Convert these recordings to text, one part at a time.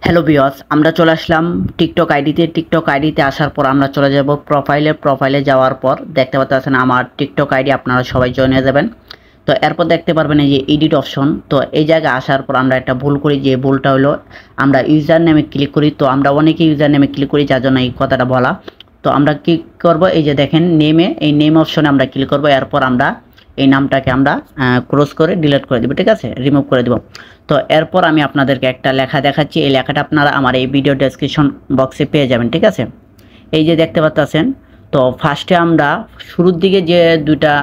Hello viewers, আমরা চলে আসলাম TikTok আইডিতে আসার পর আমরা চলে যাব প্রোফাইলে যাওয়ার পর দেখতে পাচ্ছেন আমার টিকটক আইডি, আপনারা সবাই জয়েন হয়ে যাবেন। তো এরপর দেখতে পারবেন এই যে এডিট অপশন। তো এই জায়গায় আসার পর আমরা একটা ভুল করি, যে ভুলটা হলো আমরা ইউজার নেমে ক্লিক করি। তো আমরা অনেকেই ইউজার নেমে ক্লিক করি, যার জন্য এই কথাটা বলা। তো আমরা কি করব, এই যে দেখেন এই নেম অপশনে আমরা ক্লিক করব। এরপর আমরা এই নামটাকে আমরা ক্রস করে ডিলিট করে দিব, ঠিক আছে, রিমুভ করে দিব। তো এরপর আমি আপনাদেরকে একটা লেখা দেখাচ্ছি। এই লেখাটা আপনারা আমার এই ভিডিও ডেসক্রিপশন বক্সে পেয়ে যাবেন, ঠিক আছে। এই যে দেখতে পাচ্ছেন, তো ফার্স্টে আমরা শুরুর দিকে যে দুইটা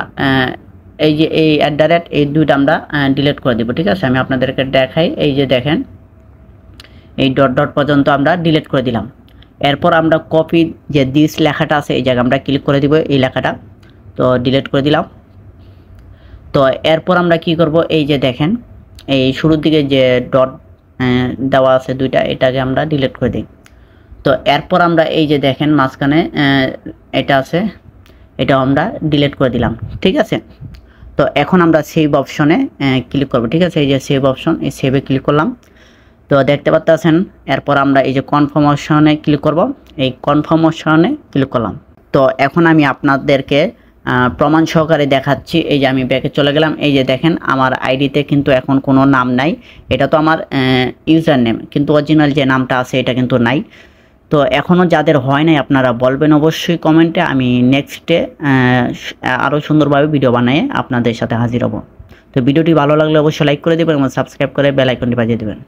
এই যে এই @ এই দুইটা আমরা ডিলিট করে দিব, ঠিক আছে। আমি আপনাদেরকে দেখাই, এই যে দেখেন এই ডট পর্যন্ত আমরা ডিলিট করে দিলাম। এরপর আমরা কপি যে দিস লেখাটা আছে এই জায়গায় আমরা ক্লিক করে দিব, এই লেখাটা তো ডিলিট করে দিলাম। তো এরপর আমরা কি করব, এই যে দেখেন এই শুরুর দিকে যে ডট দেওয়া আছে দুইটা, এটাকে আমরা ডিলিট করে দিই। তো এরপর আমরা এই যে দেখেন মাঝখানে এটা আছে, এটাও আমরা ডিলিট করে দিলাম, ঠিক আছে। তো এখন আমরা সেভ অপশনে ক্লিক করব, ঠিক আছে। এই যে সেভ অপশন, এই সেভে ক্লিক করলাম। তো দেখতে পাচ্ছেন, এরপর আমরা এই যে কনফার্ম অপশনে ক্লিক করব, এই কনফার্ম অপশনে ক্লিক করলাম। তো এখন আমি আপনাদেরকে প্রমাণ সহকারে দেখাচ্ছি। এই যে আমি ব্যাকে চলে গেলাম, এই যে দেখেন আমার আইডিতে কিন্তু এখন কোনো নাম নাই। এটা তো আমার ইউজার নেম, কিন্তু অরিজিনাল যে নামটা আছে এটা কিন্তু নাই। তো এখনও যাদের হয় নাই আপনারা বলবেন অবশ্যই কমেন্টে, আমি নেক্সটে আরও সুন্দরভাবে ভিডিও বানিয়ে আপনাদের সাথে হাজির হব। তো ভিডিওটি ভালো লাগলে অবশ্যই লাইক করে দেবেন এবং সাবস্ক্রাইব করে বেল আইকনটি বাজিয়ে দেবেন।